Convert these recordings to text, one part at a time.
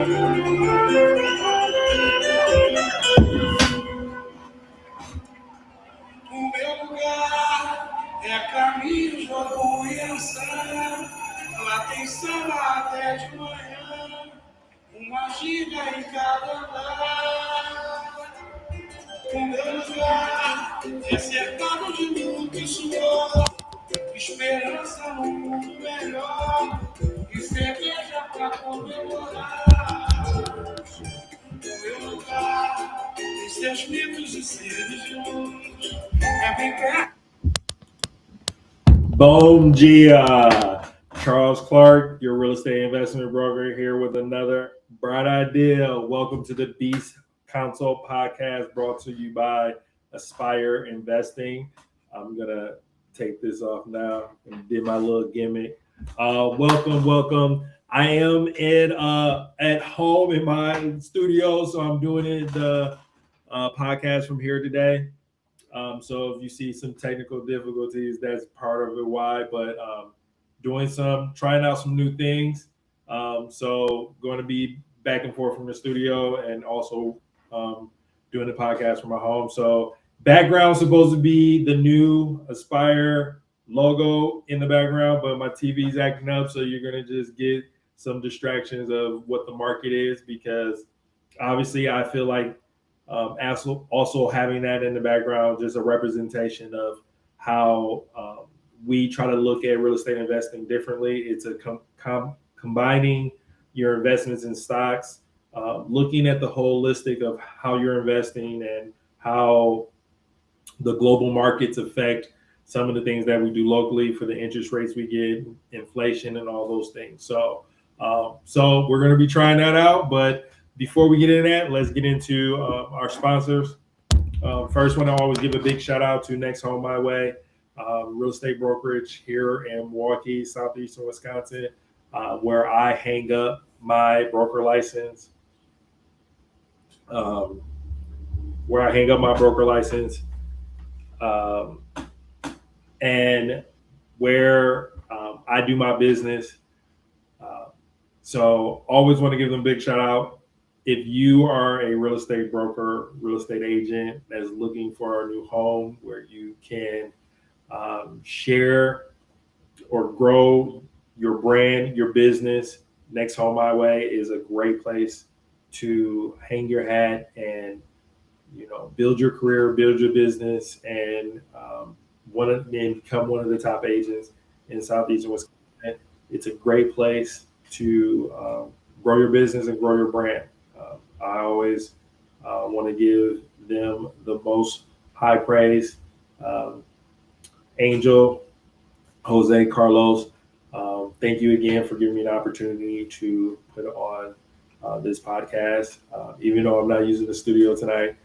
meu lugar é caminho, jogo e ançã. Lá tem samba até de manhã, uma giga em cada andar. O meu lugar é cercado de luto e suor, esperança num mundo melhor e cerveja pra comemorar. O meu lugar tem seus mitos e seres de luz. É bem perto. Bom dia, Charles Clark, your real estate investment broker, here with another bright idea. Welcome to the Beast Consult podcast, brought to you by Aspire Investing. I'm gonna take this off now and did my little gimmick. Welcome. I am at home in my studio, so I'm doing the podcast from here today. So if you see some technical difficulties, that's part of it why, but trying out some new things. So going to be back and forth from the studio and also doing the podcast from my home. So background supposed to be the new Aspire logo in the background, but my TV is acting up. So you're going to just get some distractions of what the market is, because obviously I feel like also having that in the background, just a representation of how we try to look at real estate investing differently. It's a combining your investments in stocks, looking at the holistic of how you're investing and how the global markets affect some of the things that we do locally for the interest rates we get, inflation, and all those things. So we're going to be trying that out, but before we get into that, let's get into our sponsors. First one, I always give a big shout out to Next Home My Way, real estate brokerage here in Milwaukee, southeastern Wisconsin, where I hang up my broker license. And where I do my business. So always want to give them a big shout out. If you are a real estate broker, real estate agent that is looking for a new home where you can share or grow your brand, your business, Next Home My Way is a great place to hang your hat and build your career, build your business, and become one of the top agents in Southeastern Wisconsin. It's a great place to grow your business and grow your brand. I always want to give them the most high praise. Angel, Jose, Carlos, thank you again for giving me the opportunity to put on this podcast, even though I'm not using the studio tonight.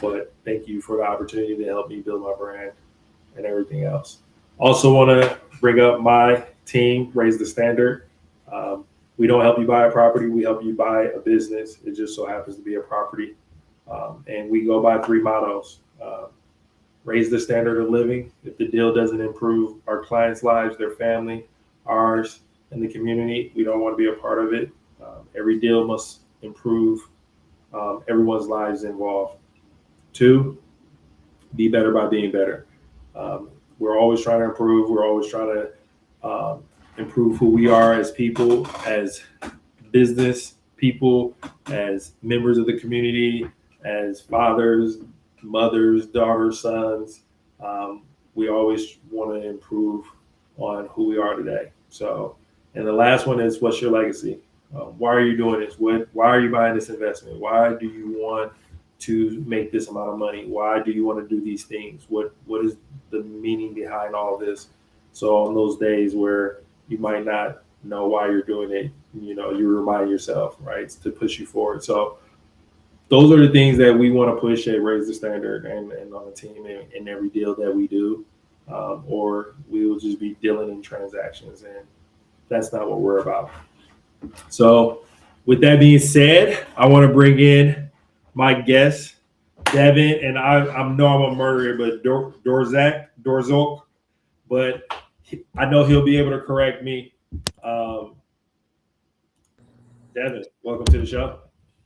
But thank you for the opportunity to help me build my brand and everything else. Also want to bring up my team, Raise the Standard. We don't help you buy a property. We help you buy a business. It just so happens to be a property. And we go by 3 mottos. Raise the standard of living. If the deal doesn't improve our clients' lives, their family, ours, and the community, we don't want to be a part of it. Every deal must improve everyone's lives involved. 2, be better by being better. We're always trying to improve. We're always trying to improve who we are as people, as business people, as members of the community, as fathers, mothers, daughters, sons. We always want to improve on who we are today. So, and the last one is, what's your legacy? Why are you doing this? Why are you buying this investment? Why do you want to make this amount of money? Why do you want to do these things? What is the meaning behind all of this? So on those days where you might not know why you're doing it, you remind yourself, right, to push you forward. So those are the things that we want to push at Raise the Standard and on the team in every deal that we do, or we will just be dealing in transactions, and that's not what we're about. So with that being said, I want to bring in my guest, Devin, and I know I'm a murderer, but Dorzok, but I know he'll be able to correct me. Devin, welcome to the show.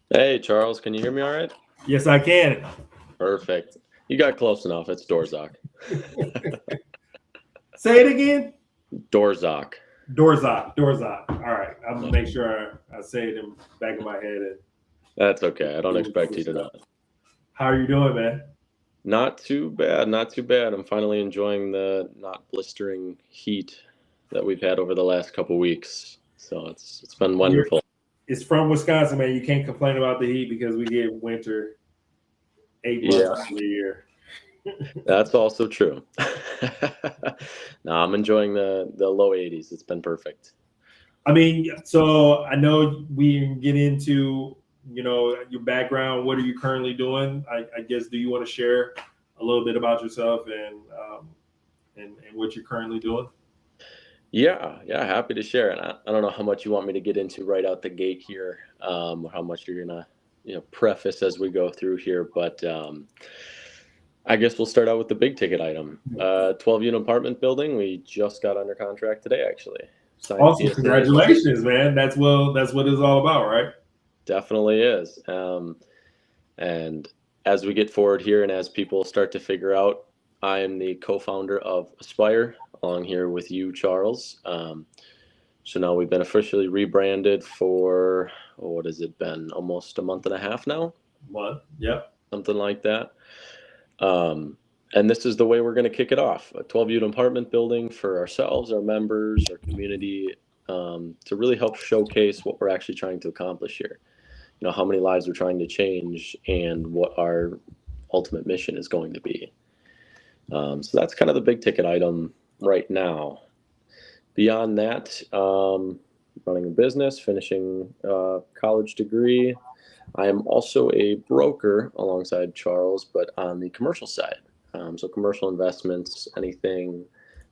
Hey, Charles, can you hear me all right? Yes, I can. Perfect. You got close enough. It's Dorzak. Say it again. Dorzak. Dorzak. All right. I'm going to make sure I say it in the back of my head. And That's okay. I don't expect you to know. How are you doing, man? Not too bad. Not too bad. I'm finally enjoying the not blistering heat that we've had over the last couple weeks. So it's been wonderful. It's from Wisconsin, man. You can't complain about the heat because we get winter 8 months out of the year. That's also true. No, I'm enjoying the low 80s. It's been perfect. I mean, so I know we can get into, your background. What are you currently doing? I guess, do you want to share a little bit about yourself and what you're currently doing? Yeah, happy to share. And I don't know how much you want me to get into right out the gate here, or how much you're gonna, preface as we go through here. But I guess we'll start out with the big ticket item. 12-unit apartment building. We just got under contract today, actually. Awesome! Congratulations, man. That's what it's all about, right? Definitely is. And as we get forward here, and as people start to figure out, I am the co-founder of Aspire, along here with you, Charles. So now we've been officially rebranded for, what has it been? Almost a month and a half now? Month, yep. Something like that. And this is the way we're going to kick it off. A 12-unit apartment building for ourselves, our members, our community, to really help showcase what we're actually trying to accomplish here. How many lives we're trying to change and what our ultimate mission is going to be. So that's kind of the big ticket item right now. Beyond that, running a business, finishing a college degree. I am also a broker alongside Charles, but on the commercial side. So commercial investments, anything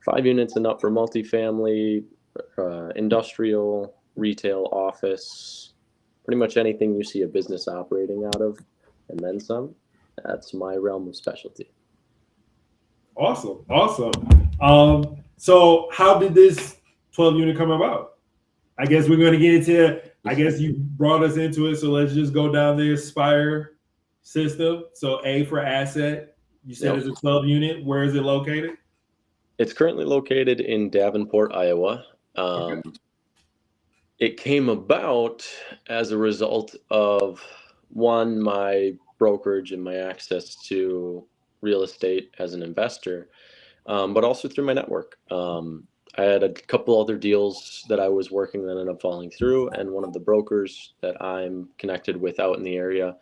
5 units and up for multifamily, industrial, retail, office, pretty much anything you see a business operating out of, and then some. That's my realm of specialty. Awesome. So how did this 12-unit come about? I guess we're going to get into, I guess you brought us into it, so let's just go down the Aspire system. So A for asset, you said it's a 12-unit. Where is it located? It's currently located in Davenport, Iowa. Okay. It came about as a result of, one, my brokerage and my access to real estate as an investor, but also through my network. I had a couple other deals that I was working that ended up falling through, and one of the brokers that I'm connected with out in the area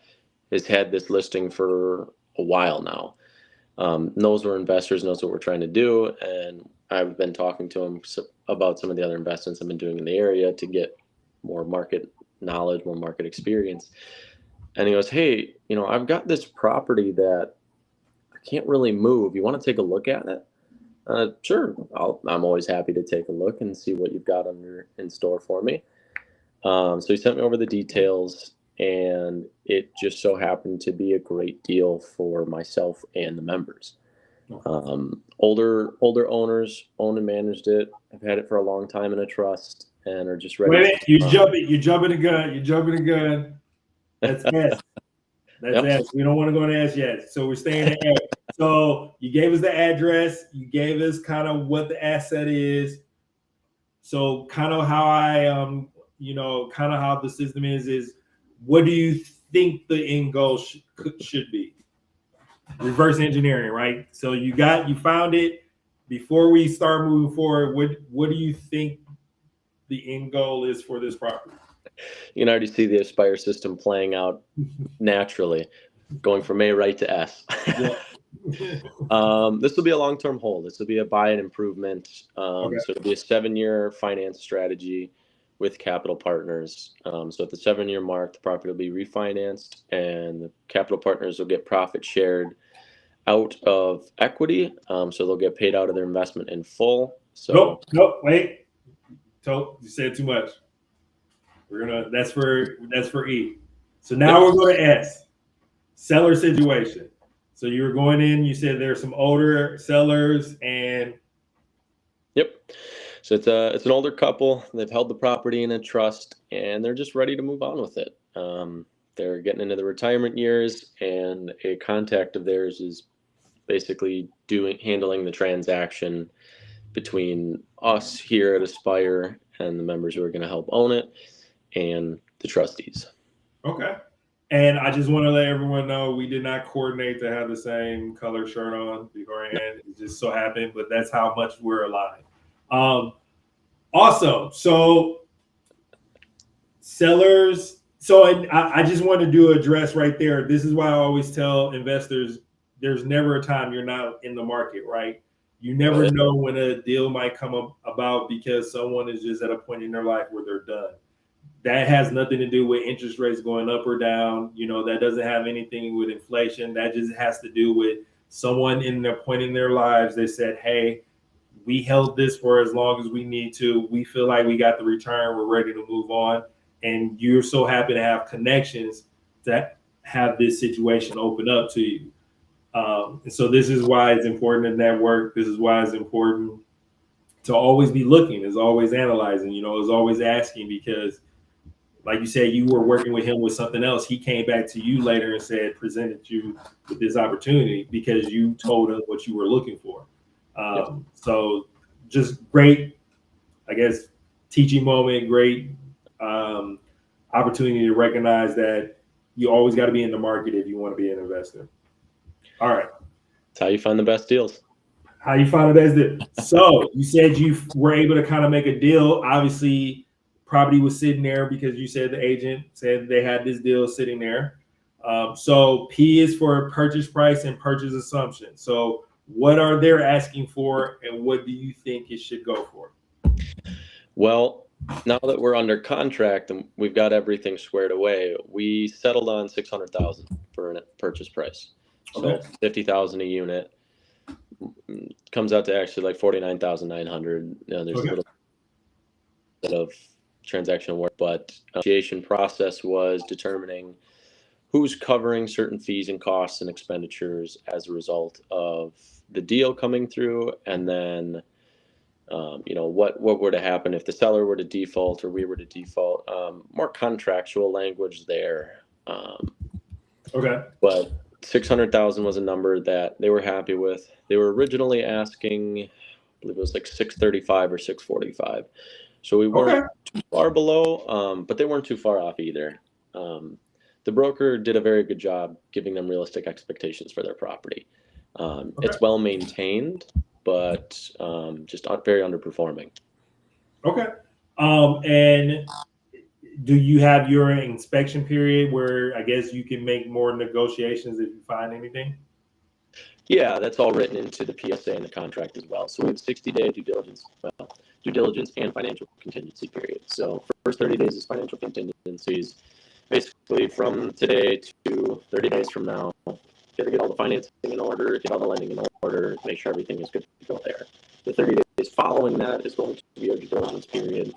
has had this listing for a while now. Knows we're investors, knows what we're trying to do, and I've been talking to him about some of the other investments I've been doing in the area to get more market knowledge, more market experience. And he goes, hey, I've got this property that I can't really move. You want to take a look at it? Sure. I'm always happy to take a look and see what you've got in store for me. So he sent me over the details, and it just so happened to be a great deal for myself and the members. Older owners owned and managed it. Have had it for a long time in a trust and are just ready. Wait, you're jumping the gun. That's S. That's S. We don't want to go to S yet. So we're staying at S. So you gave us the address. You gave us kind of what the asset is. So kind of how kind of how the system is what do you think the end goal should be? Reverse engineering, right? So you found it. Before we start moving forward, what do you think the end goal is for this property? You can already see the Aspire system playing out naturally, going from A right to S. Yeah. This will be a long-term hold. This will be a buy and improvement. So it'll be a 7-year finance strategy with capital partners. So at the 7-year mark, the property will be refinanced, and the capital partners will get profit shared out of equity. So they'll get paid out of their investment in full. So nope, wait. You said too much. That's for E. So now we're going to S. Seller situation. So you were going in, you said there's some older sellers and. Yep. So it's an older couple. They've held the property in a trust, and they're just ready to move on with it. They're getting into the retirement years, and a contact of theirs is basically handling the transaction between us here at Aspire and the members who are going to help own it and the trustees. Okay. And I just want to let everyone know we did not coordinate to have the same color shirt on beforehand. It just so happened, but that's how much we're aligned. Awesome. So sellers. So I just want to do address right there. This is why I always tell investors, there's never a time you're not in the market, right? You never know when a deal might come about because someone is just at a point in their life where they're done. That has nothing to do with interest rates going up or down. You know, that doesn't have anything with inflation. That just has to do with someone in their point in their lives. They said, hey, we held this for as long as we need to. We feel like we got the return. We're ready to move on. And you're so happy to have connections that have this situation open up to you. And so this is why it's important to network. This is why it's important to always be looking, is always analyzing, is always asking, because like you said, you were working with him with something else. He came back to you later and presented you with this opportunity because you told him what you were looking for. So just great, I guess, teaching moment, great opportunity to recognize that you always got to be in the market if you want to be an investor. All right. That's how you find the best deals. How you find the best deal. So you said you were able to kind of make a deal. Obviously, property was sitting there because you said the agent said they had this deal sitting there. So P is for purchase price and purchase assumption. So what are they asking for, and what do you think it should go for? Well, now that we're under contract and we've got everything squared away, we settled on $600,000 for a purchase price. So $50,000 a unit comes out to actually like $49,900. There's a little bit of transaction work, but the negotiation process was determining who's covering certain fees and costs and expenditures as a result of the deal coming through, and then what were to happen if the seller were to default or we were to default. More contractual language there. But 600,000 was a number that they were happy with. They were originally asking, I believe it was like 635 or 645. So we weren't too far below, but they weren't too far off either. The broker did a very good job giving them realistic expectations for their property. It's well maintained, but just very underperforming. Okay. And do you have your inspection period where I guess you can make more negotiations if you find anything? Yeah, that's all written into the PSA and the contract as well. So we have 60-day due diligence and financial contingency period. So first 30 days is financial contingencies. Basically from today to 30 days from now, got to get all the financing in order, get all the lending in order, make sure everything is good to go there. The 30 days following that is going to be our due diligence period,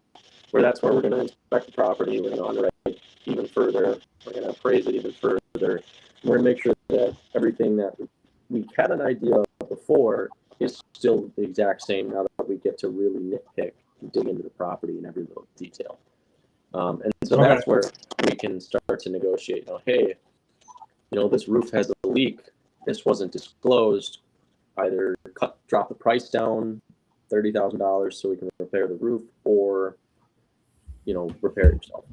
where that's where we're going to inspect the property, we're going to underwrite even further, we're going to appraise it even further. We're going to make sure that everything that we had an idea of before is still the exact same now that we get to really nitpick and dig into the property in every little detail. And so that's where we can start to negotiate. Hey, this roof has a leak. This wasn't disclosed. Either drop the price down $30,000 so we can repair the roof, or repair it yourself.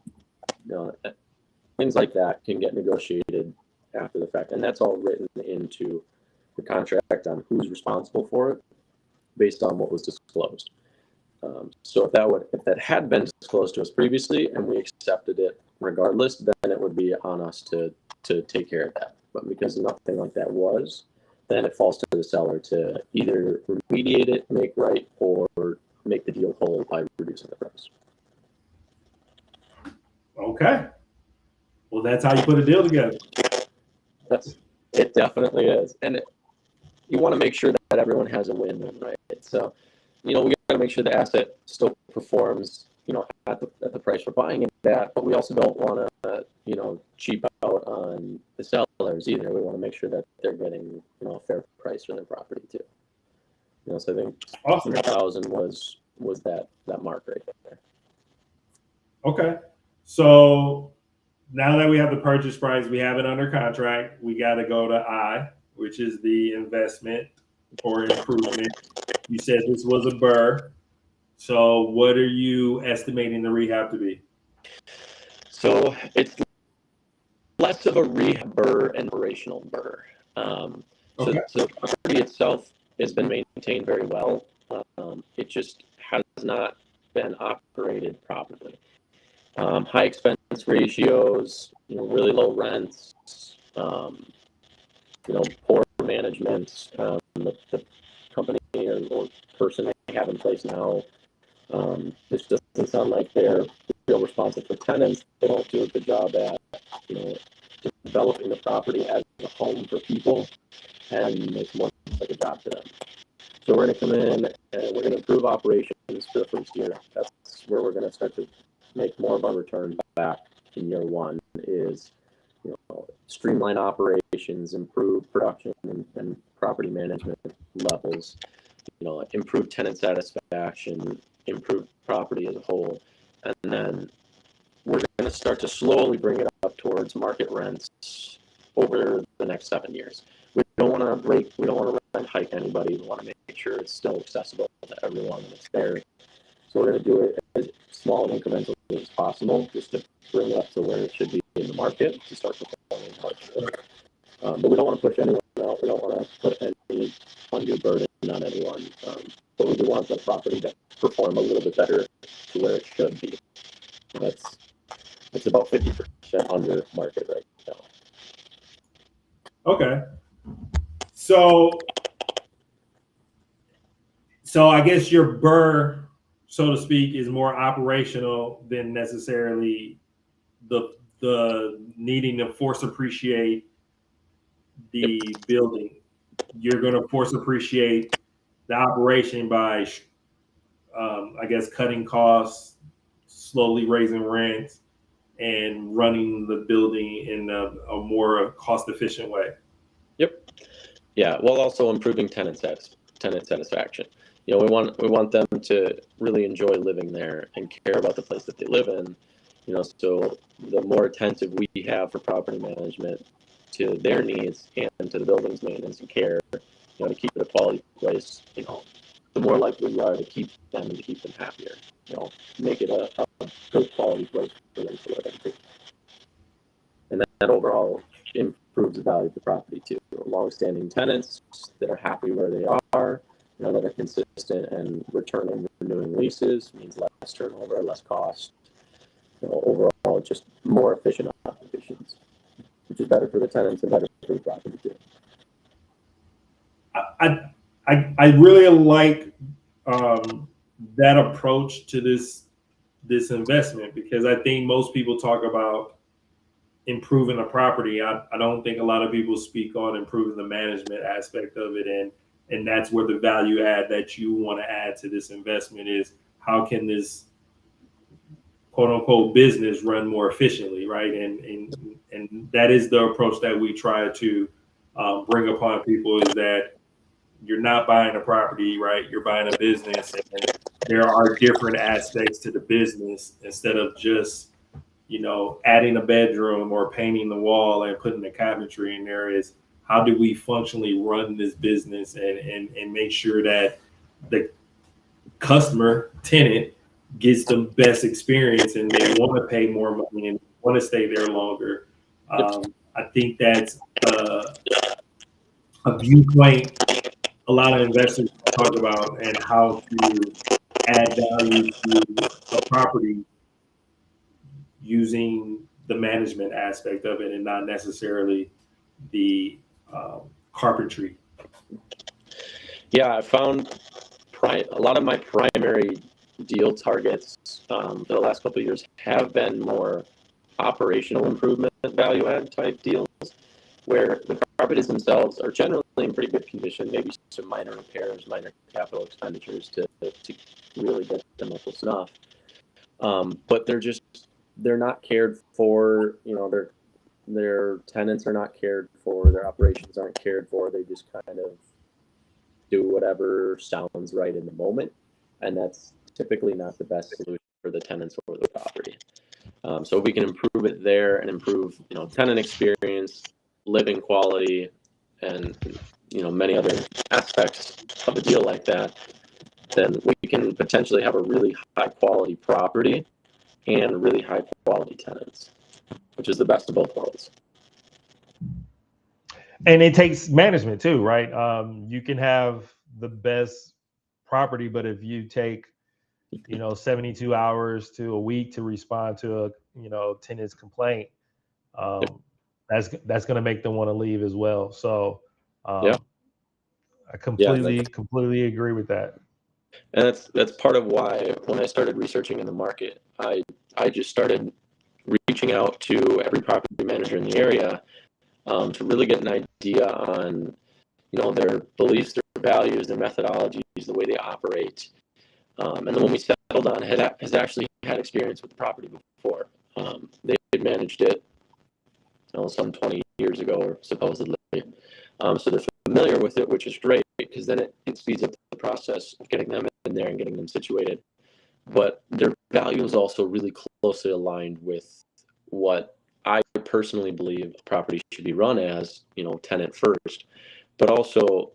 Things like that can get negotiated after the fact, and that's all written into the contract on who's responsible for it based on what was disclosed. So if that had been disclosed to us previously and we accepted it regardless, then it would be on us to take care of that. But because nothing like that was, then it falls to the seller to either remediate it, make right, or make the deal whole by reducing the price. Okay. Well, that's how you put a deal together. It definitely is. And you want to make sure that everyone has a win-win, right? So, we got to make sure the asset still performs, at the price we're buying it at, but we also don't want to, cheap out on the sellers either. We want to make sure that they're getting, a fair price for their property too. So I think 100,000 was was that mark right there. Okay. So now that we have the purchase price, we have it under contract. We got to go to I, which is the investment or improvement. You said this was a BRRRR. So what are you estimating the rehab to be? So it's less of a rehab BRRRR and operational BRRRR. Okay. So the property itself has been maintained very well. It just has not been operated properly. High expense ratios, really low rents, poor management. The company or person they have in place now, this doesn't sound like they're real responsive for tenants. They don't do a good job at, developing the property as a home for people, and it's more like a job to them. So we're going to come in and we're going to improve operations for the first year. That's where we're going to start to make more of our return back in year one is, streamline operations, improve production and property management levels, improve tenant satisfaction, improve property as a whole. And then we're going to start to slowly bring it up towards market rents over the next 7 years. We don't want to rent hike anybody. We want to make sure it's still accessible to everyone and it's there. So we're going to do it as small and incrementally as possible, just to bring it up to where it should be in the market to start performing much. But we don't want to push anyone out. We don't want to put any undue burden on anyone. But we do want the property to perform a little bit better to where it should be. And it's about 50% under market right now. Okay. So I guess your BRRRR, so to speak, is more operational than necessarily the needing to force appreciate the building. You're going to force appreciate the operation by, I guess, cutting costs, slowly raising rents, and running the building in a more cost-efficient way. Yep. Yeah. While also improving tenant satisfaction. We want them to really enjoy living there and care about the place that they live in. So the more attentive we have for property management to their needs and to the building's maintenance and care, to keep it a quality place, the more likely we are to keep them and to keep them happier. Make it a good quality place for them to live in. And that overall improves the value of the property too. Long-standing tenants that are happy where they are, that are consistent and returning, renewing leases means less turnover, less cost. Overall, just more efficient operations, which is better for the tenants and better for the property too. I really like that approach to this investment, because I think most people talk about improving a property. I don't think a lot of people speak on improving the management aspect of it, and that's where the value add that you want to add to this investment is how can this quote unquote business run more efficiently, right? And that is the approach that we try to bring upon people, is that you're not buying a property, right? You're buying a business, and there are different aspects to the business. Instead of just, adding a bedroom or painting the wall and putting the cabinetry in there, is how do we functionally run this business and make sure that the customer tenant gets the best experience and they want to pay more money and want to stay there longer. I think that's a viewpoint a lot of investors talk about, and how to add value to a property using the management aspect of it and not necessarily the carpentry. Yeah, I found a lot of my primary deal targets for the last couple of years have been more operational improvement, value add type deals, where the properties themselves are generally in pretty good condition, maybe some minor repairs, minor capital expenditures to really get them up to snuff. But they're not cared for, their tenants are not cared for, their operations aren't cared for. They just kind of do whatever sounds right in the moment. And that's typically not the best solution for the tenants or the property. So we can improve it there and improve, tenant experience, living quality, and many other aspects of a deal like that. Then we can potentially have a really high quality property and really high quality tenants, which is the best of both worlds. And it takes management too, right? You can have the best property, but if you take 72 hours to a week to respond to a tenant's complaint, that's going to make them want to leave as well. So I completely agree with that. And that's part of why when I started researching in the market, I just started reaching out to every property manager in the area to really get an idea on their beliefs, their values, their methodologies, the way they operate. And then when we settled on it, has actually had experience with the property before. They had managed it some 20 years ago, or supposedly. So they're familiar with it, which is great because then it speeds up the process of getting them in there and getting them situated. But their values also really closely aligned with what I personally believe a property should be run as, tenant first, but also,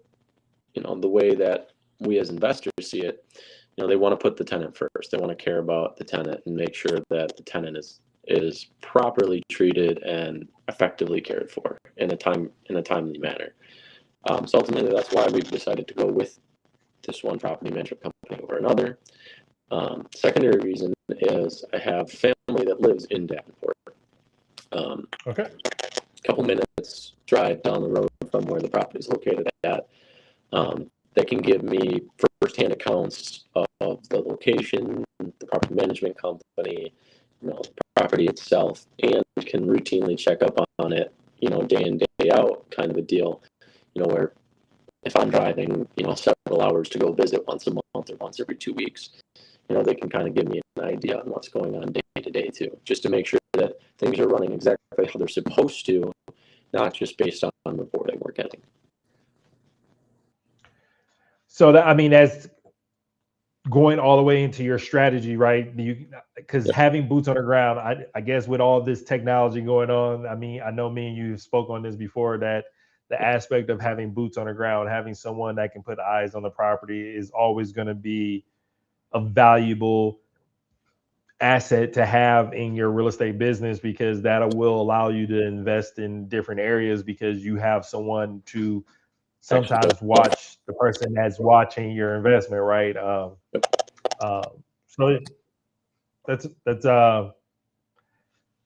the way that we as investors see it, they want to put the tenant first. They want to care about the tenant and make sure that the tenant is properly treated and effectively cared for in a timely manner. So ultimately, that's why we've decided to go with this one property management company over another. Secondary reason is I have family that lives in Davenport. Okay. A couple minutes drive down the road from where the property is located at. They can give me firsthand accounts of the location, the property management company, the property itself, and can routinely check up on it, day in, day out kind of a deal, where if I'm driving, several hours to go visit once a month or once every 2 weeks, they can kind of give me an idea on what's going on day to day too, just to make sure that things are running exactly how they're supposed to, not just based on reporting we're getting. So that's going all the way into your strategy, right? Because having boots on the ground, I guess with all this technology going on, I know me and you spoke on this before, that the aspect of having boots on the ground, having someone that can put eyes on the property is always going to be a valuable asset to have in your real estate business, because that will allow you to invest in different areas because you have someone to sometimes watch the person that's watching your investment, right? So that's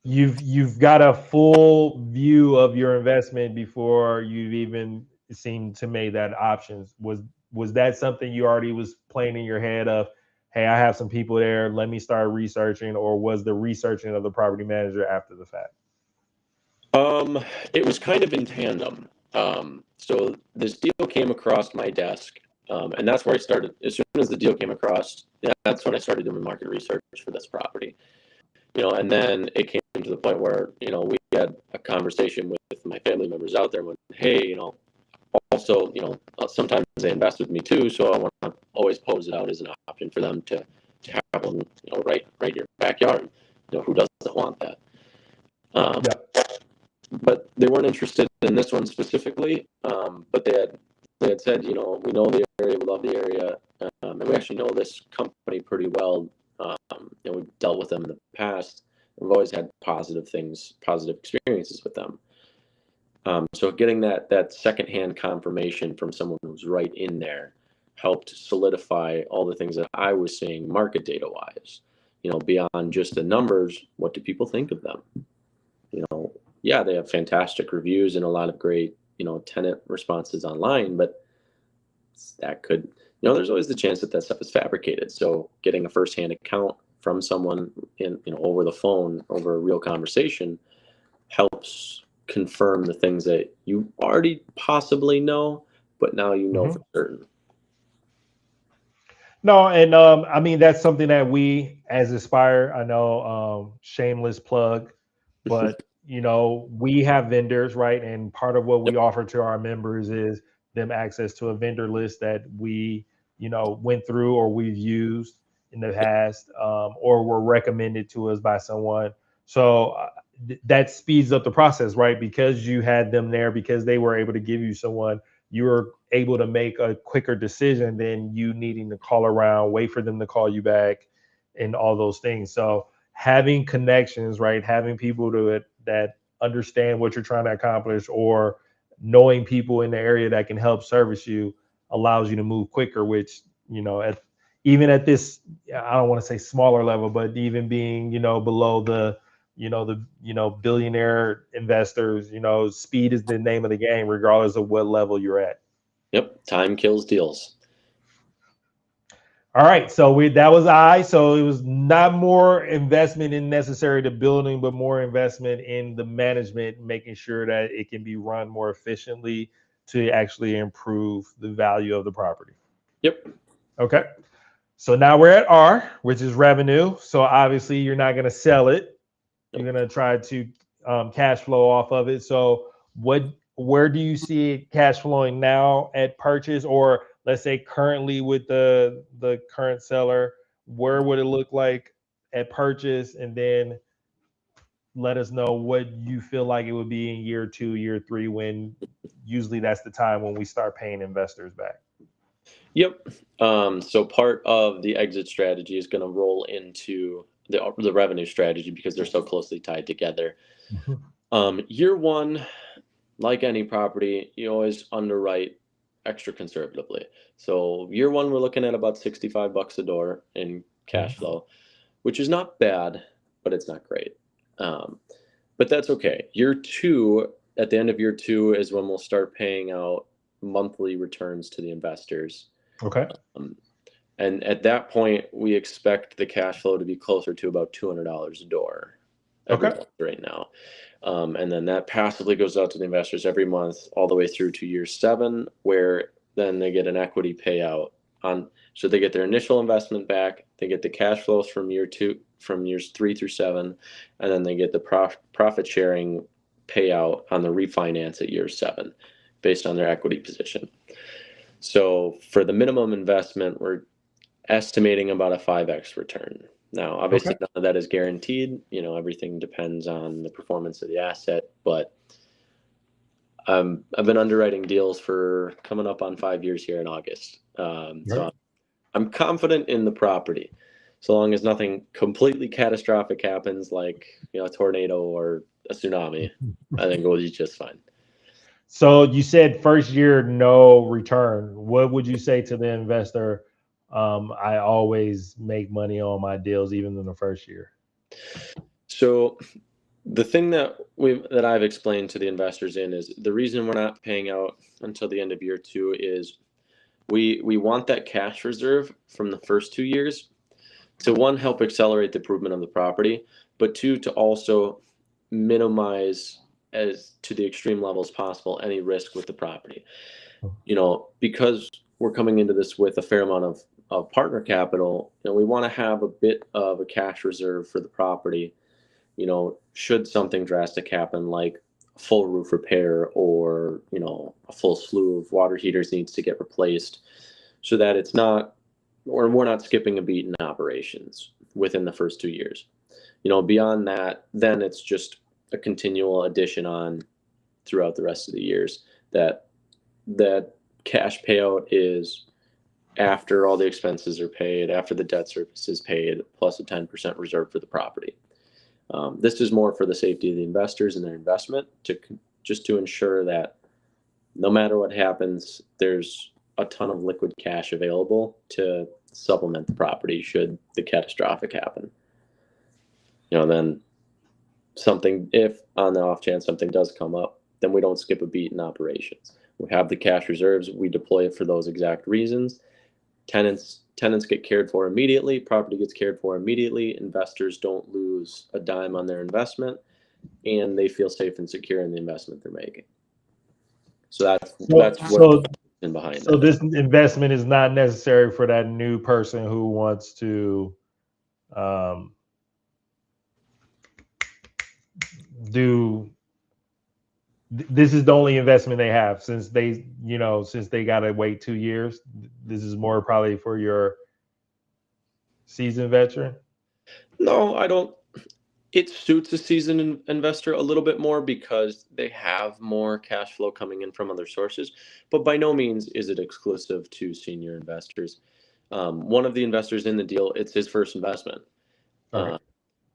you've got a full view of your investment before you've even seemed to make that options. Was that something you already was playing in your head of, hey, I have some people there, let me start researching, or was the researching of the property manager after the fact? It was kind of in tandem. So this deal came across my desk, and that's where I started. As soon as the deal came across, that's when I started doing market research for this property. And then it came to the point where, we had a conversation with my family members out there when, hey, also, sometimes they invest with me too. So I want to always pose it out as an option for them to have them, right in your backyard. Who doesn't want that? But they weren't interested in this one specifically. But they had said, we know the area, we love the area, and we actually know this company pretty well. We've dealt with them in the past. We've always had positive experiences with them. So getting that secondhand confirmation from someone who's right in there helped solidify all the things that I was seeing market data wise. Beyond just the numbers, what do people think of them? Yeah, they have fantastic reviews and a lot of great, tenant responses online, but that could, there's always the chance that stuff is fabricated. So getting a firsthand account from someone over the phone, over a real conversation, helps confirm the things that you already possibly know, but now for certain. No, and that's something that we as Aspire, I know, shameless plug, but we have vendors, right? And part of what we offer to our members is them access to a vendor list that we, went through or we've used. in the past, or were recommended to us by someone. So that speeds up the process, right? Because you had them there, because they were able to give you someone, you were able to make a quicker decision than you needing to call around, wait for them to call you back, and all those things. So having connections, right? Having people that understand what you're trying to accomplish, or knowing people in the area that can help service you, allows you to move quicker, which, even at this, I don't want to say smaller level, but even being, below the, billionaire investors, speed is the name of the game, regardless of what level you're at. Yep. Time kills deals. All right. So so it was not more investment in necessary to building, but more investment in the management, making sure that it can be run more efficiently to actually improve the value of the property. Yep. Okay. So now we're at R, which is revenue. So obviously you're not going to sell it. You're going to try to cash flow off of it. So where do you see it cash flowing now at purchase, or let's say currently with the current seller? Where would it look like at purchase? And then let us know what you feel like it would be in year 2, year 3, when usually that's the time when we start paying investors back. Yep. So part of the exit strategy is going to roll into the revenue strategy because they're so closely tied together. Year 1, like any property, you always underwrite extra conservatively. So year 1, we're looking at about $65 a door in cash flow, which is not bad, but it's not great. But that's okay. Year 2, at the end of year 2 is when we'll start paying out monthly returns to the investors. Okay. And at that point, we expect the cash flow to be closer to about $200 a door every month right now. And then that passively goes out to the investors every month, all the way through to year 7, where then they get an equity payout on. So they get their initial investment back, they get the cash flows from year 2, from years 3 through 7, and then they get the profit sharing payout on the refinance at year 7, based on their equity position. So for the minimum investment, we're estimating about a 5x return. Now, obviously, none of that is guaranteed. Everything depends on the performance of the asset. But I've been underwriting deals for coming up on 5 years here in August. So I'm confident in the property, so long as nothing completely catastrophic happens, like a tornado or a tsunami. I think we'll be just fine. So you said first year, no return. What would you say to the investor? I always make money on my deals, even in the first year. So the thing that I've explained to the investors is the reason we're not paying out until the end of year 2 is we want that cash reserve from the first 2 years to, 1, help accelerate the improvement of the property, but 2, to also minimize, as to the extreme levels possible, any risk with the property. Because we're coming into this with a fair amount of partner capital, we want to have a bit of a cash reserve for the property, should something drastic happen, like a full roof repair, or a full slew of water heaters needs to get replaced, so that it's not, or we're not skipping a beat in operations within the first 2 years. Beyond that, then it's just a continual addition on throughout the rest of the years. That cash payout is after all the expenses are paid, after the debt service is paid, plus a 10% reserve for the property. This is more for the safety of the investors and their investment, to ensure that no matter what happens, there's a ton of liquid cash available to supplement the property should the catastrophic happen. Then if on the off chance something does come up, then we don't skip a beat in operations. We have the cash reserves, we deploy it for those exact reasons. Tenants get cared for immediately, property gets cared for immediately, investors don't lose a dime on their investment, and they feel safe and secure in the investment they're making. So that's what's behind so that. This investment is not necessary for that new person who wants to this is the only investment they have, since they got to wait 2 years. This is more probably for your seasoned veteran? No, I don't. It suits a seasoned investor a little bit more because they have more cash flow coming in from other sources, but by no means is it exclusive to senior investors. One of the investors in the deal, it's his first investment. Right.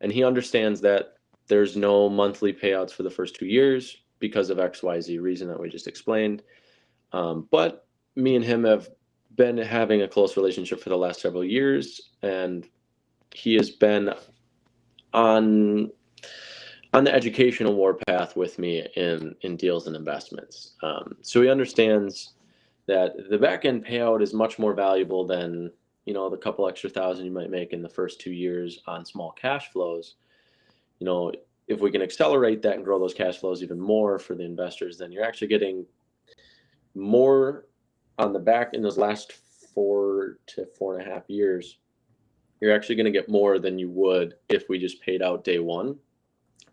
And he understands that there's no monthly payouts for the first 2 years because of XYZ reason that we just explained. But me and him have been having a close relationship for the last several years, and he has been on the educational warpath with me in deals and investments. So he understands that the back end payout is much more valuable than the couple extra thousand you might make in the first 2 years on small cash flows. If we can accelerate that and grow those cash flows even more for the investors, then you're actually getting more on the back in those last 4 to 4.5 years. You're actually going to get more than you would if we just paid out day one,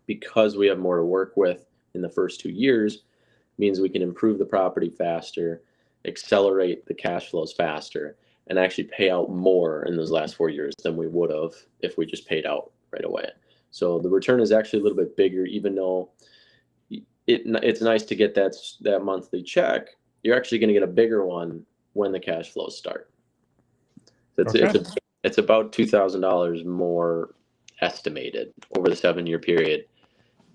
because we have more to work with in the first 2 years. Means we can improve the property faster, accelerate the cash flows faster, and actually pay out more in those last 4 years than we would have if we just paid out right away. So the return is actually a little bit bigger, even though it's nice to get that monthly check. You're actually going to get a bigger one when the cash flows start. It's about $2,000 more estimated over the 7-year period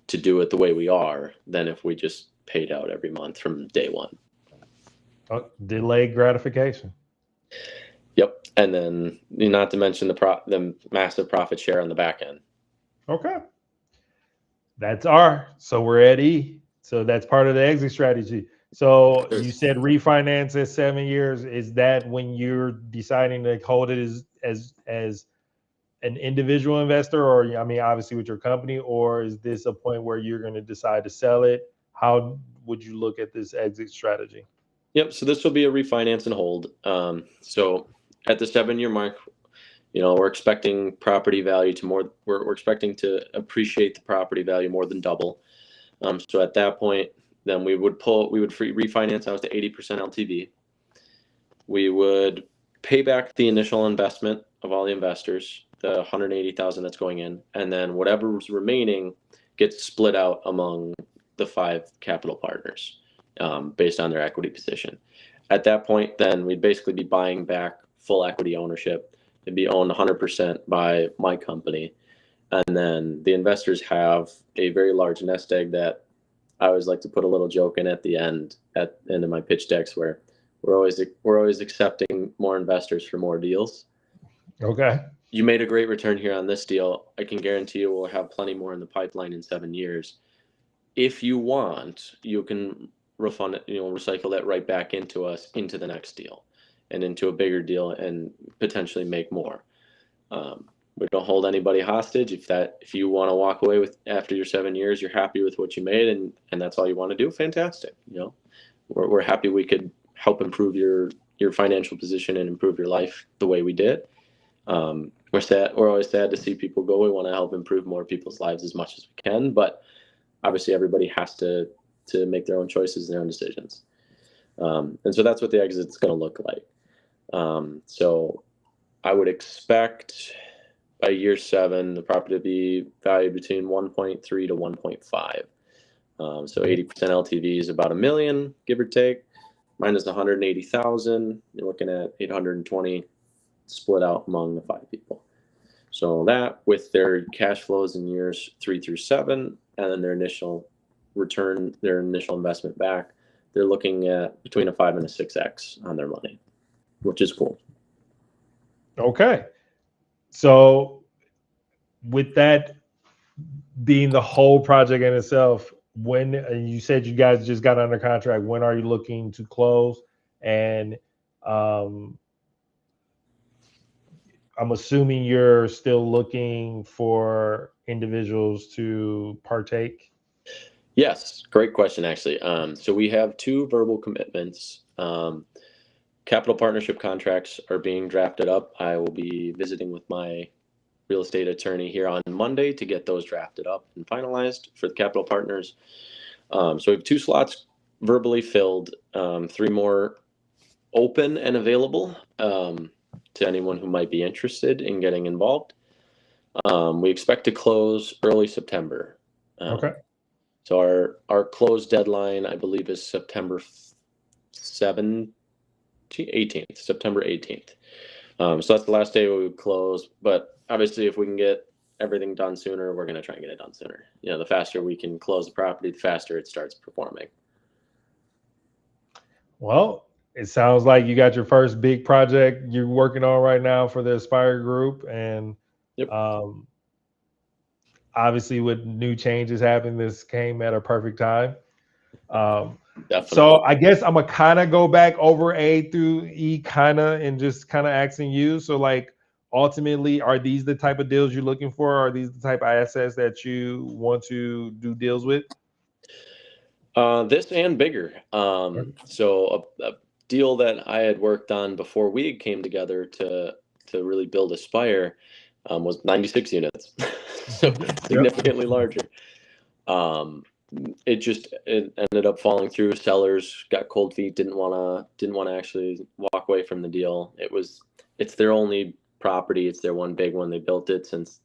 to do it the way we are than if we just paid out every month from day one. Delayed gratification. Yep. And then not to mention the massive profit share on the back end. Okay. That's R. So we're at E. So that's part of the exit strategy. So you said refinance at 7 years. Is that when you're deciding to hold it as an individual investor, or obviously with your company, or is this a point where you're going to decide to sell it? How would you look at this exit strategy? Yep. So this will be a refinance and hold. So at the 7-year mark, we're expecting property value to more. We're expecting to appreciate the property value more than double. So at that point, then we would refinance out to 80% LTV. We would pay back the initial investment of all the investors, the $180,000 that's going in, and then whatever's remaining gets split out among the 5 capital partners based on their equity position. At that point, then we'd basically be buying back full equity ownership. It'd be owned 100% by my company. And then the investors have a very large nest egg that I always like to put a little joke in at the end of my pitch decks, where we're always accepting more investors for more deals. Okay. You made a great return here on this deal. I can guarantee you we'll have plenty more in the pipeline in 7 years. If you want, you can refund it, recycle that right back into us, into the next deal and into a bigger deal, and potentially make more. We don't hold anybody hostage. If you want to walk away with after your 7 years, you're happy with what you made, and that's all you want to do, fantastic. We're happy we could help improve your financial position and improve your life the way we did. We're always sad to see people go. We want to help improve more people's lives as much as we can, but obviously everybody has to make their own choices and their own decisions. And so that's what the exit's going to look like. So I would expect by year 7, the property to be valued between 1.3 to 1.5. So 80% LTV is about $1 million, give or take. Minus 180,000. You're looking at 820 split out among the 5 people. So that, with their cash flows in years 3 through 7, and then their initial return, their initial investment back, they're looking at between a 5 and a 6x on their money, which is cool. Okay. So with that being the whole project in itself, when you said you guys just got under contract, when are you looking to close? And I'm assuming you're still looking for individuals to partake. Yes, great question, actually. So we have 2 verbal commitments. Capital partnership contracts are being drafted up. I will be visiting with my real estate attorney here on Monday to get those drafted up and finalized for the capital partners. So we have 2 slots verbally filled, 3 more open and available. to anyone who might be interested in getting involved. We expect to close early September. Okay. So our close deadline, I believe, is September 18th, September 18th. So that's the last day we would close. But obviously, if we can get everything done sooner, we're going to try and get it done sooner. You know, the faster we can close the property, the faster it starts performing. Well, it sounds like you got your first big project you're working on right now for the Aspire Group, and Yep. Obviously, with new changes happening, this came at a perfect time. Definitely. So I guess I'm gonna kind of go back over A through E, and just kind of asking you. So, like, ultimately, are these the type of deals you're looking for? Are these the type of assets that you want to do deals with? This and bigger. So a deal that I had worked on before we came together to really build Aspire was 96 units, so significantly larger. It ended up falling through. Sellers got cold feet, didn't want to actually walk away from the deal. It's their only property. It's their one big one. They built it since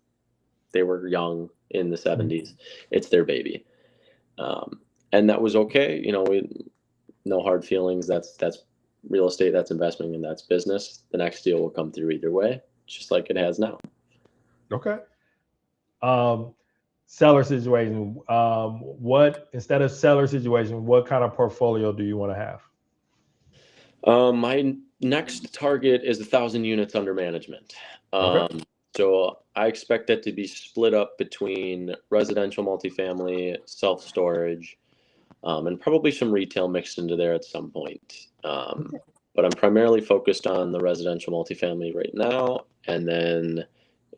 they were young in the 70s. It's their baby. And that was okay. You know, no hard feelings. That's real estate, that's investment, and that's business. The next deal will come through either way, just like it has now. Okay. Seller situation. Instead of seller situation, what kind of portfolio do you want to have? My next target is 1,000 units under management. Okay. So I expect that to be split up between residential, multifamily, self-storage, and probably some retail mixed into there at some point. But I'm primarily focused on the residential multifamily right now. And then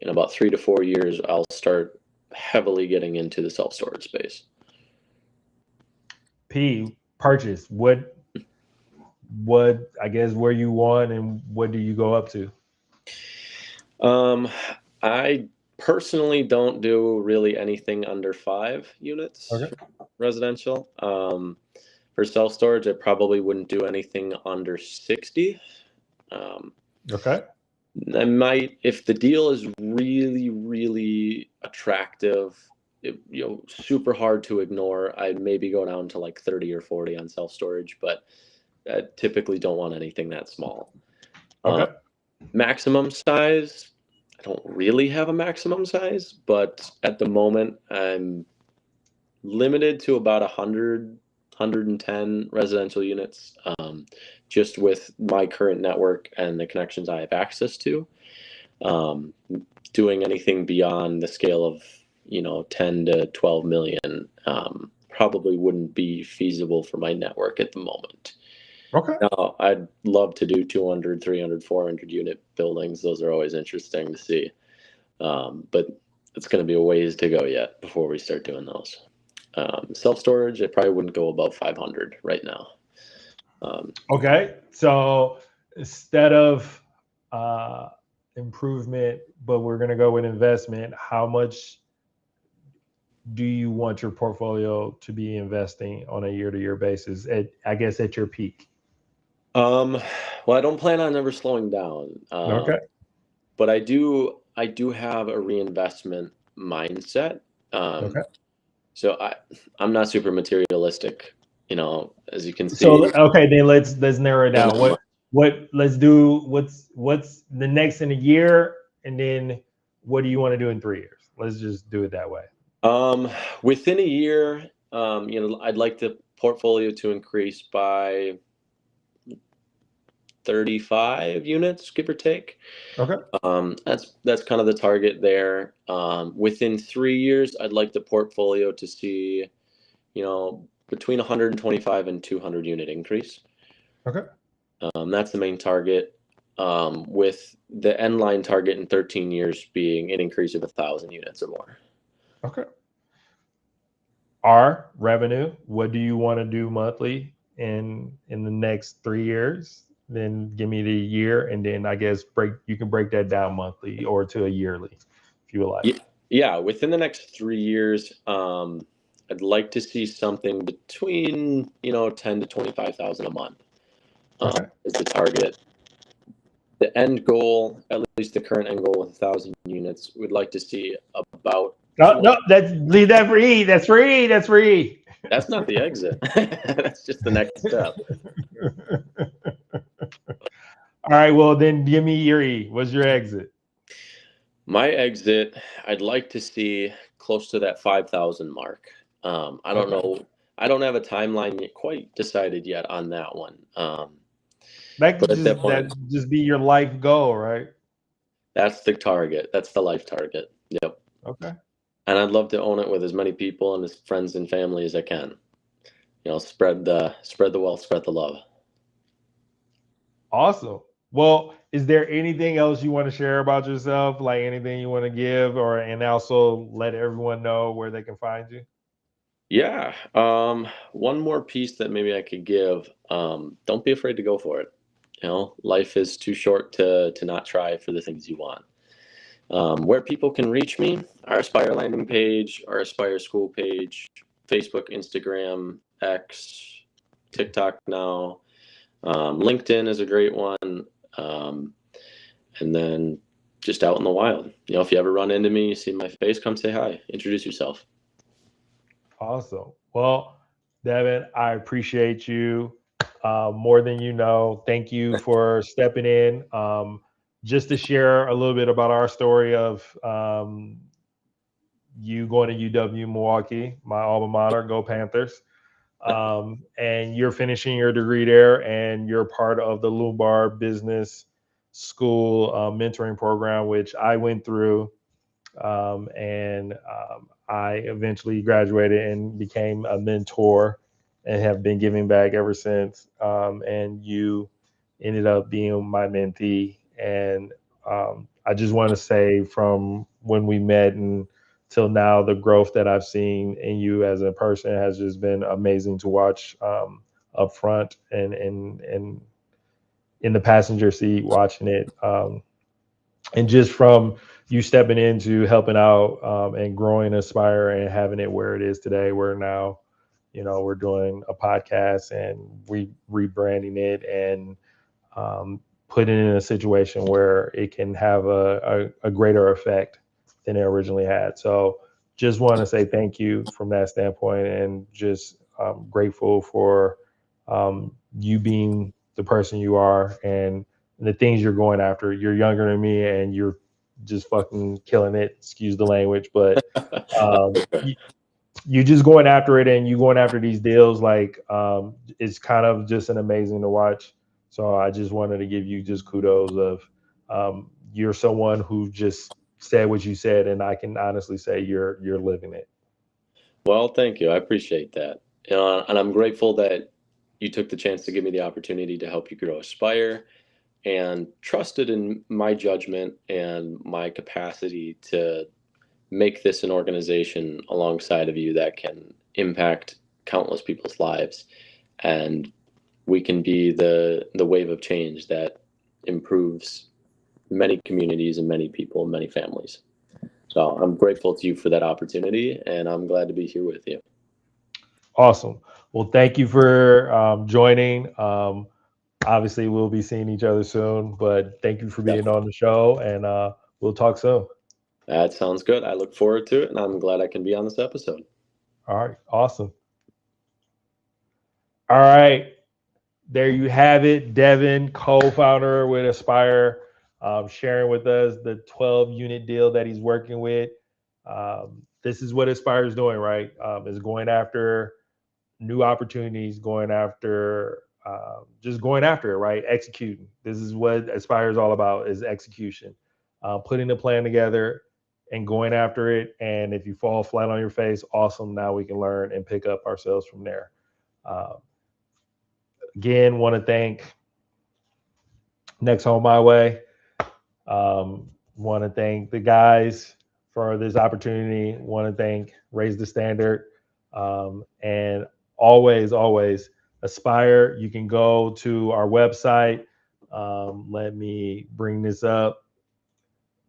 in about 3 to 4 years, I'll start heavily getting into the self-storage space. P, purchase. What I guess where you want and what do you go up to? I personally don't do really anything under 5 units. Okay. Residential. For self-storage, I probably wouldn't do anything under 60. Okay. I might, if the deal is really, really attractive, super hard to ignore, I'd maybe go down to like 30 or 40 on self-storage, but I typically don't want anything that small. Okay. Maximum size, I don't really have a maximum size, but at the moment I'm limited to about 100, 110 residential units, just with my current network and the connections I have access to. Doing anything beyond the scale of 10 to 12 million probably wouldn't be feasible for my network at the moment. Okay. Now, I'd love to do 200, 300, 400 unit buildings. Those are always interesting to see. But it's going to be a ways to go yet before we start doing those. Self-storage, I probably wouldn't go above 500 right now. Okay. So instead of improvement, but we're going to go with investment, how much do you want your portfolio to be investing on a year-to-year basis I guess at your peak? Well, I don't plan on ever slowing down. Okay. But I do have a reinvestment mindset. Okay. So I'm not super materialistic, as you can see. So okay, then let's narrow it down. Let's do what's the next in a year, and then what do you want to do in 3 years? Let's just do it that way. Within a year, I'd like the portfolio to increase by 35 units, give or take. Okay. That's kind of the target there. Within 3 years, I'd like the portfolio to see, between 125 and 200 unit increase. Okay. That's the main target. With the end line target in 13 years being an increase of 1,000 units or more. Okay. Our revenue, what do you want to do monthly in the next 3 years? Then give me the year, and then I guess you can break that down monthly or to a yearly, if you would like. Yeah, within the next 3 years, I'd like to see something between 10 to 25,000 a month. Okay. Is the target. the end goal, at least the current end goal with 1,000 units, we'd like to see about. No, leave that for E. That's for E. That's for E. That's not the exit. That's just the next step. All right. Well, then give me your E. What's your exit? My exit, I'd like to see close to that 5,000 mark. I don't know. I don't have a timeline yet, quite decided yet on that one. That could But at that point- that just be your life goal, right? That's the target. That's the life target. Yep. Okay. And I'd love to own it with as many people and as friends and family as I can. Spread the wealth, spread the love. Awesome. Well, is there anything else you want to share about yourself? Like anything you want to give, and also let everyone know where they can find you? Yeah. One more piece that maybe I could give. Don't be afraid to go for it. Life is too short to not try for the things you want. Where people can reach me, our Aspire landing page, our Aspire school page, Facebook, Instagram, X, TikTok now. LinkedIn is a great one. And then just out in the wild. If you ever run into me, you see my face, come say hi, introduce yourself. Awesome. Well, Devin, I appreciate you more than you know. Thank you for stepping in. Just to share a little bit about our story of you going to UW Milwaukee, my alma mater, go Panthers. And you're finishing your degree there, and you're part of the Lumbar Business School mentoring program, which I went through. I eventually graduated and became a mentor and have been giving back ever since. And you ended up being my mentee. And I just want to say, from when we met and till now, the growth that I've seen in you as a person has just been amazing to watch up front and in the passenger seat watching it. And just from you stepping into helping out and growing Aspire and having it where it is today, where now, we're doing a podcast and rebranding it and putting it in a situation where it can have a greater effect than it originally had. So just want to say thank you from that standpoint, and just grateful for you being the person you are and the things you're going after. You're younger than me and you're just fucking killing it. Excuse the language, but you just going after it, and you going after these deals. Like it's kind of just an amazing to watch. So I just wanted to give you just kudos of you're someone who just said what you said, and I can honestly say you're living it. Well, thank you. I appreciate that. And I'm grateful that you took the chance to give me the opportunity to help you grow Aspire, and trusted in my judgment and my capacity to make this an organization alongside of you that can impact countless people's lives. And we can be the wave of change that improves many communities and many people and many families. So I'm grateful to you for that opportunity, and I'm glad to be here with you. Awesome. Well, thank you for joining. Obviously, we'll be seeing each other soon, but thank you for being on the show, and we'll talk soon. That sounds good. I look forward to it, and I'm glad I can be on this episode. All right. Awesome. All right. There you have it. Devin, co-founder with Aspire, sharing with us the 12-unit deal that he's working with. This is what Aspire is doing, right? Is going after new opportunities, going after just going after it, right? Executing. This is what Aspire is all about, is execution. Putting a plan together and going after it. And if you fall flat on your face, awesome. Now we can learn and pick up ourselves from there. Again, want to thank Next Home My Way. Want to thank the guys for this opportunity. Want to thank Raise the Standard. And always Aspire. You can go to our website. Let me bring this up.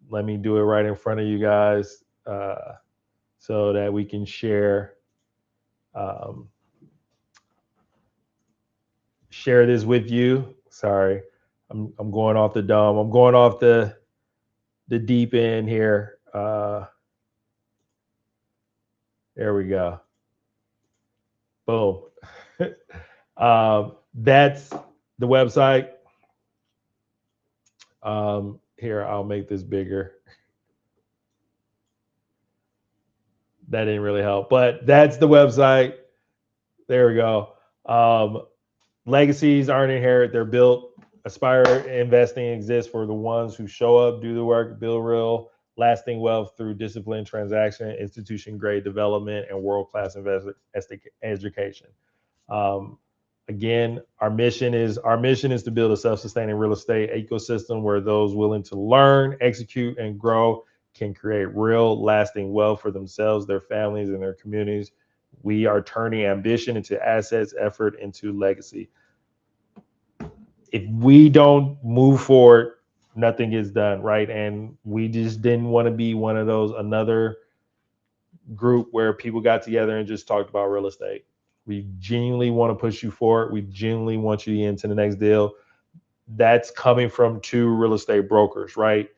Let me do it right in front of you guys so that we can share share this with you. Sorry. I'm going off the dome. I'm going off the deep end here. There we go. Boom. That's the website. Here, I'll make this bigger. That didn't really help, but that's the website. There we go. Legacies aren't inherent, they're built. Aspire Investing exists for the ones who show up, do the work, build real, lasting wealth through disciplined transaction, institution-grade development, and world-class investor education. Again, our mission is to build a self-sustaining real estate ecosystem where those willing to learn, execute, and grow can create real, lasting wealth for themselves, their families, and their communities. We are turning ambition into assets, effort into legacy. If we don't move forward, nothing gets done, right? And we just didn't want to be one of those, another group where people got together and just talked about real estate. We genuinely want to push you forward. We genuinely want you into the next deal. That's coming from two real estate brokers, right?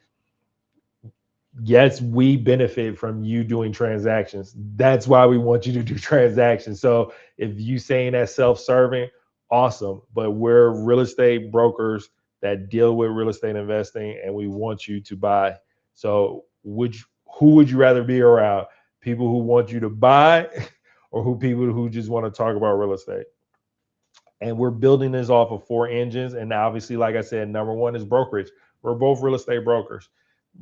Yes, we benefit from you doing transactions. That's why we want you to do transactions. So if you saying that self-serving, awesome. But we're real estate brokers that deal with real estate investing, and we want you to buy. So who would you rather be around? People who want you to buy or people who just want to talk about real estate? And we're building this off of 4 engines. And obviously, like I said, number 1 is brokerage. We're both real estate brokers.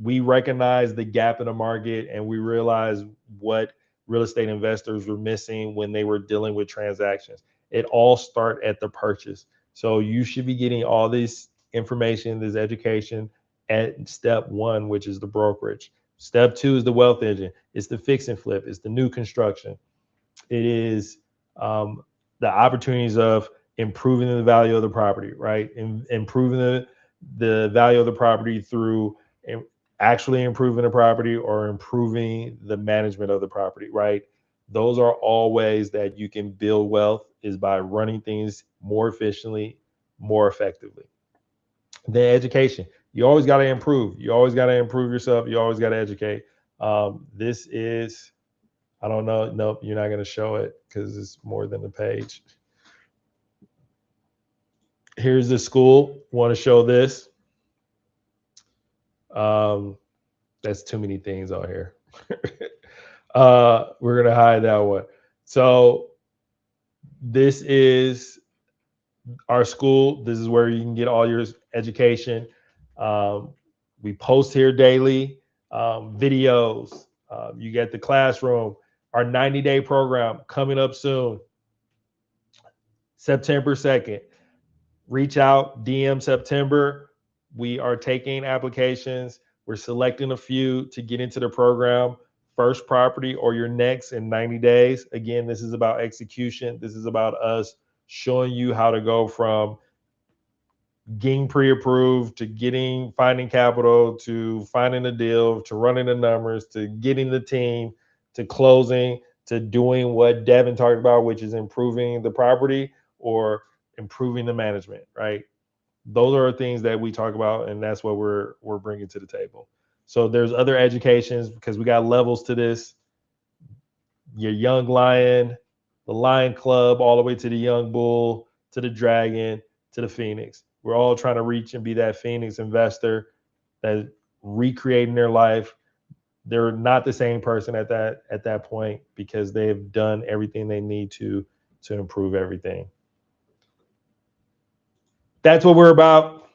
We recognize the gap in the market, and we realize what real estate investors were missing when they were dealing with transactions. It all starts at the purchase. So you should be getting all this information, this education at step 1, which is the brokerage. Step 2 is the wealth engine. It's the fix and flip. It's the new construction. It is the opportunities of improving the value of the property, right? Improving the value of the property through actually improving the property or improving the management of the property, right? Those are all ways that you can build wealth, is by running things more efficiently, more effectively. Then education. You always got to improve. You always got to improve yourself. You always got to educate. This is, I don't know. Nope, you're not going to show it because it's more than the page. Here's the school. Want to show this? That's too many things on here. We're going to hide that one. So this is our school. This is where you can get all your education. We post here daily, videos. You get the classroom. Our 90-day program coming up soon, September 2nd. Reach out, DM September. We are taking applications. We're selecting a few to get into the program. First property or your next in 90 days. Again, this is about execution. This is about us showing you how to go from getting pre-approved to finding capital, to finding a deal, to running the numbers, to getting the team, to closing, to doing what Devin talked about, which is improving the property or improving the management, right? Those are things that we talk about, and that's what we're bringing to the table. So there's other educations because we got levels to this. Your young lion, the lion club, all the way to the young bull, to the dragon, to the phoenix. We're all trying to reach and be that phoenix investor that's recreating their life. They're not the same person at that point because they've done everything they need to improve everything. That's what we're about.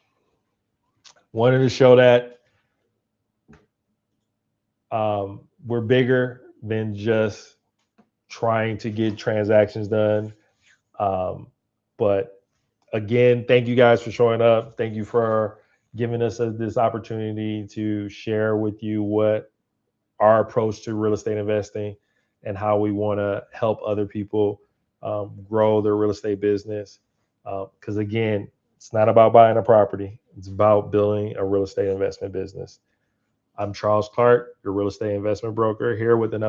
Wanted to show that we're bigger than just trying to get transactions done. But again, thank you guys for showing up. Thank you for giving us this opportunity to share with you what our approach to real estate investing and how we want to help other people grow their real estate business. Because again, it's not about buying a property. It's about building a real estate investment business. I'm Charles Clark, your real estate investment broker, here with another